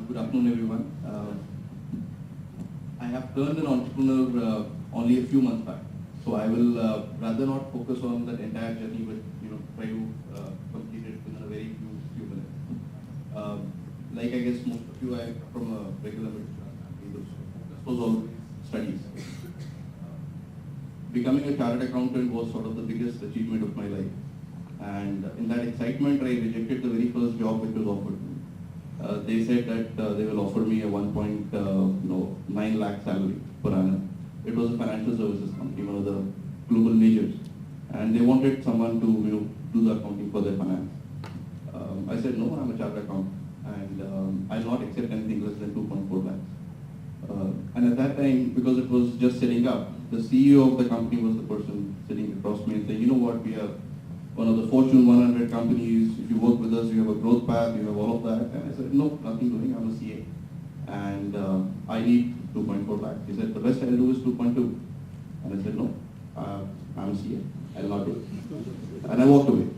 Good afternoon, everyone. I have turned an entrepreneur only a few months back, so I will rather not focus on that entire journey, but try to complete it within a very few minutes. Like I guess most of you, I come from a regular middle class family, so focus was all studies. Becoming a chartered accountant was sort of the biggest achievement of my life, and in that excitement, I rejected the very first job which was offered to me. They said that they will offer me a 1.9 lakh salary per annum. It was a financial services company, one of the global majors, and they wanted someone to do the accounting for their finance. I said no, I'm a chartered accountant, and I'll not accept anything less than 2.4 lakhs. And at that time, because it was just setting up, the CEO of the company was the person sitting across me and saying, you know what, we are one of the Fortune 100 companies. If you work with us, you have a growth path, you have all of that. And I said, no, nothing doing. I'm a CA. And I need 2.4 lakhs. He said, the best I'll do is 2.2. And I said, no, I'm a CA. I'll not do it. And I walked away.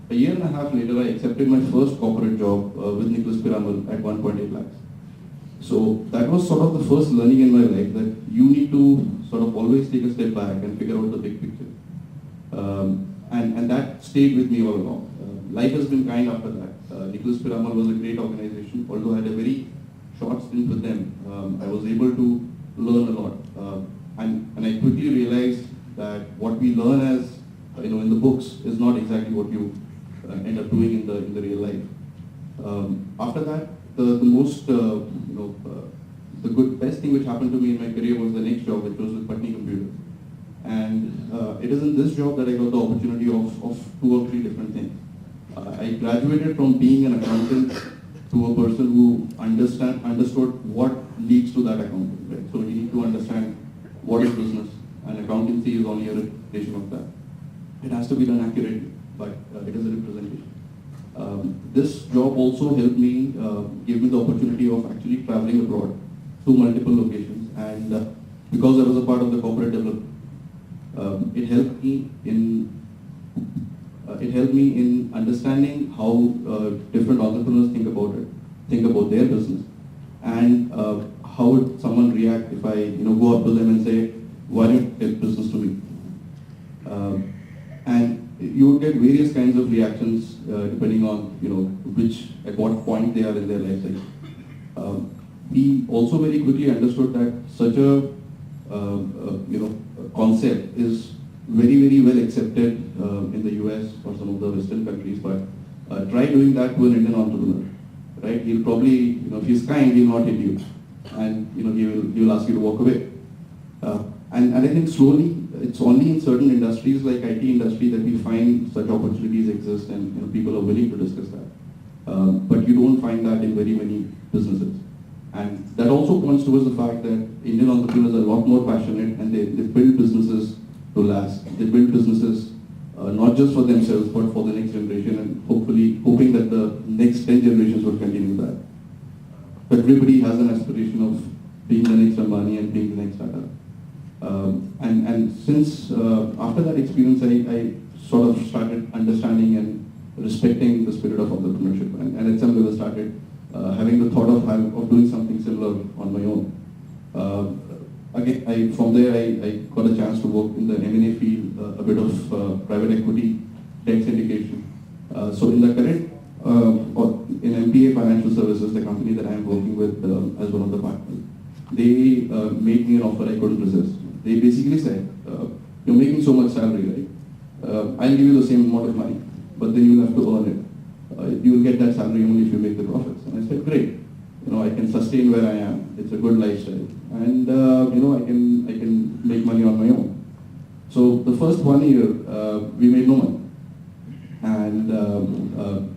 A year and a half later, I accepted my first corporate job with Nicholas Piramal at 1.8 lakhs. So that was sort of the first learning in my life, that you need to sort of always take a step back and figure out the big picture. And that stayed with me all along. Life has been kind after that. Nicholas Piramal was a great organization. Although I had a very short stint with them, I was able to learn a lot. And I quickly realized that what we learn as in the books is not exactly what you end up doing in the real life. After that, the best thing which happened to me in my career was the next job, which was with Patni Computers. And it is in this job that I got the opportunity of 2 or 3 different things. I graduated from being an accountant to a person who understood what leads to that accounting. Right? So you need to understand what is business, and accountancy is only a representation of that. It has to be done accurately, but it is a representation. This job also helped me, gave me the opportunity of actually traveling abroad to multiple locations, and because I was a part of the corporate development, it helped me in understanding how different entrepreneurs think about their business, and how would someone react if I go up to them and say, why don't you get business to me? And you would get various kinds of reactions depending on at what point they are in their life cycle. We also very quickly understood that such a concept is very well accepted in the US or some of the Western countries, but try doing that to an Indian entrepreneur, right? He'll probably, if he's kind, he'll not hit you, and he will ask you to walk away. And I think slowly, it's only in certain industries like IT industry that we find such opportunities exist, and people are willing to discuss that. But you don't find that in very many businesses. And that also points towards the fact that Indian entrepreneurs are a lot more passionate, and they build businesses to last. They build businesses not just for themselves, but for the next generation, and hopefully hoping that the next 10 generations will continue that. But everybody has an aspiration of being the next Ambani and being the next Tata. And since after that experience, I sort of started understanding and respecting the spirit of entrepreneurship, and at some level started having the thought of doing something similar on my own. Again, from there I got a chance to work in the M&A field, a bit of private equity, debt syndication. So in the current, in MPA Financial Services, the company that I am working with as one of the partners, they made me an offer I couldn't resist. They basically said, you're making so much salary, right? I'll give you the same amount of money, but then you'll have to earn it. You will get that salary only if you make the profits. And I said, great. I can sustain where I am. It's a good lifestyle, and I can make money on my own. So the first 1 year, we made no money, and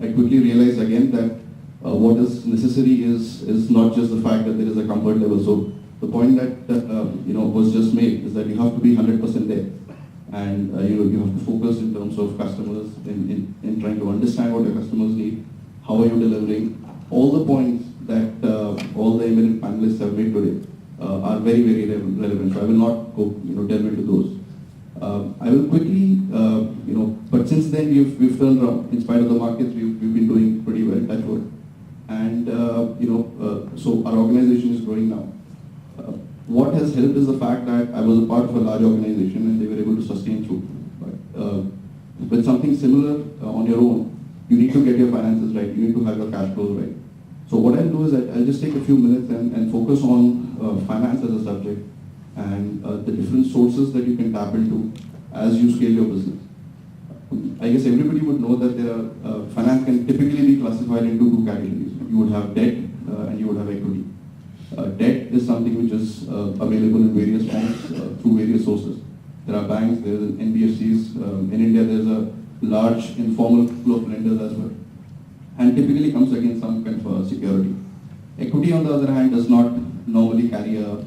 I quickly realized again that what is necessary is not just the fact that there is a comfort level. So the point that was just made is that you have to be 100% there, and you have to focus in terms of customers, in trying to understand what your customers need, how are you delivering. All the points that all the eminent panelists have made today are very relevant. So I will not go delve into those. I will quickly, but since then we've turned around. In spite of the markets, we've been doing pretty well, touch wood. And and so our organization is growing now. What has helped is the fact that I was a part of a large organization and they were able to sustain through. But with something similar on your own, you need to get your finances right, you need to have your cash flows right. So what I'll do is I'll just take a few minutes and focus on finance as a subject and the different sources that you can tap into as you scale your business. I guess everybody would know that finance can typically be classified into two categories. You would have debt and you would have equity. Debt is something which is available in various forms through various sources. There are banks, there are NBFCs. In India, there's a large informal flow of lenders as well, and typically comes against some kind of security. Equity, on the other hand, does not normally carry a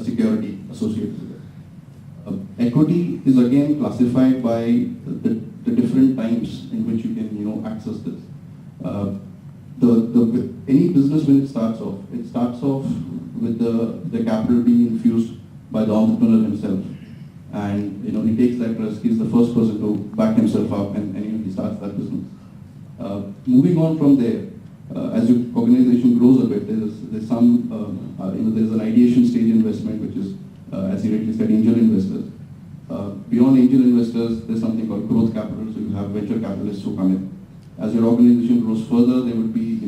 security associated with it. Equity is again classified by the different times in which you can access this. Any business, when it starts off with the capital being infused by the entrepreneur himself, and he takes that risk. He's the first person to back himself up, and he starts that business. Moving on from there, as your organization grows a bit, there's some there's an ideation stage investment, which is as you rightly said, angel investors. Beyond angel investors, there's something called growth capital. So you have venture capitalists who come in. As your organization grows further, there would be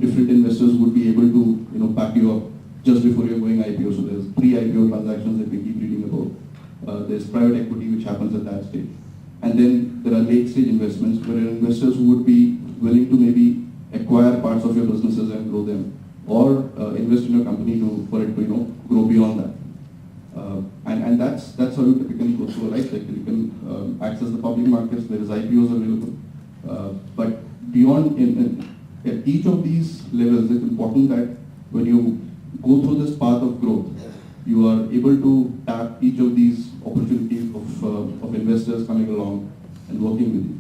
different investors would be able to back you up just before you're going IPO. So there's pre-IPO transactions that we keep reading about. There's private equity which happens at that stage, and then there are late stage investments where investors who would be willing to maybe acquire parts of your businesses and grow them, or invest in your company for it to grow beyond that. And that's how you typically go through a life cycle. You can access the public markets. There is IPOs available, but beyond at each of these levels, it's important that when you go through this path of growth, you are able to tap each of these opportunities of investors coming along and working with you.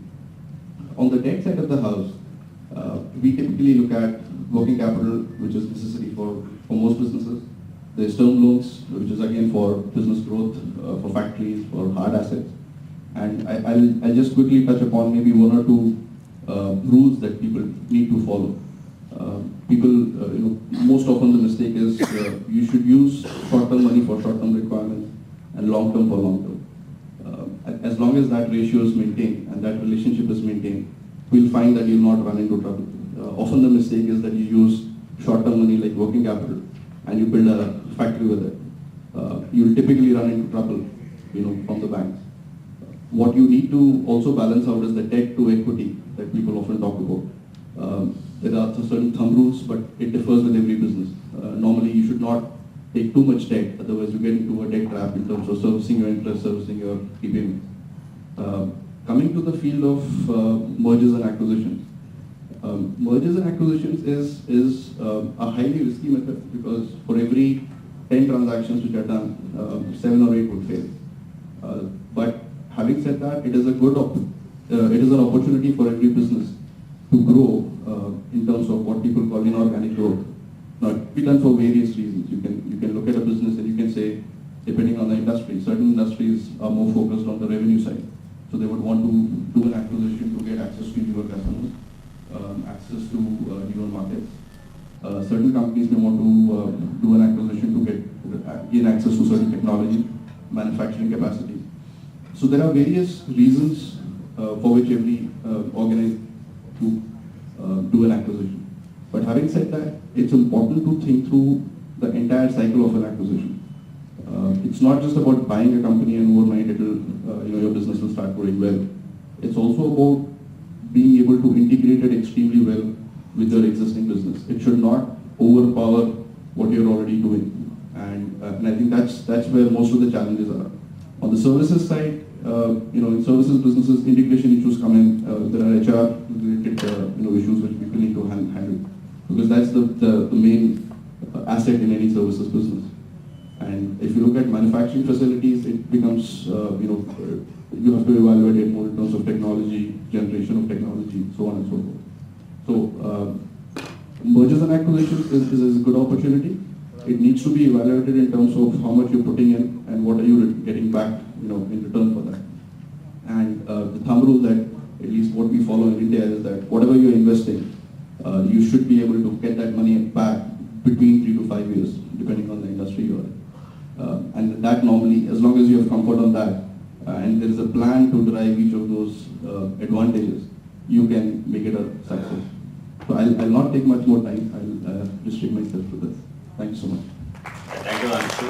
On the debt side of the house, we typically look at working capital, which is necessary for most businesses. There's term loans, which is again for business growth, for factories, for hard assets. And I'll just quickly touch upon maybe one or two rules that people need to follow. Most often the mistake is you should use short-term money for short-term requirements and long-term for long-term. As long as that ratio is maintained and that relationship is maintained, we'll find that you'll not run into trouble. Often the mistake is that you use short-term money like working capital and you build a factory with it. You'll typically run into trouble, from the banks. What you need to also balance out is the debt to equity that people often talk about. There are certain thumb rules, but it differs with every business. Normally, you should not take too much debt, otherwise you get into a debt trap in terms of servicing your interest, servicing your repayments. Coming to the field of mergers and acquisitions. Mergers and acquisitions is a highly risky method because for every 10 transactions which are done, 7 or 8 would fail. But having said that, it is an opportunity for every business to grow in terms of what people call inorganic growth. Now, it can be done for various reasons. You can look at a business and you can say, depending on the industry, certain industries are more focused on the revenue side. So they would want to do an acquisition to get access to newer customers, access to newer markets. Certain companies may want to do an acquisition to gain access to certain technology, manufacturing capacity. So there are various reasons for which every organization to do an acquisition. But having said that, it's important to think through the entire cycle of an acquisition. It's not just about buying a company and overnight your business will start growing well. It's also about being able to integrate it extremely well with your existing business. It should not overpower what you're already doing. And I think that's where most of the challenges are. On the services side, in services businesses, integration issues come in. There are HR related issues which people need to handle because that's the main asset in any services business. And if you look at manufacturing facilities, it becomes you have to evaluate it more in terms of technology, generation of technology, so on and so forth. So mergers and acquisitions is a good opportunity. It needs to be evaluated in terms of how much you're putting in and what are you getting back, in return for that. And the thumb rule that at least what we follow in India is that whatever you're investing, you should be able to get that money back between 3 to 5 years, depending on the industry you're in. And that normally, as long as you have comfort on that, and there is a plan to derive each of those advantages, you can make it a success. So I'll not take much more time. I'll restrict myself to this. Thank you so much. Thank you, Anshu.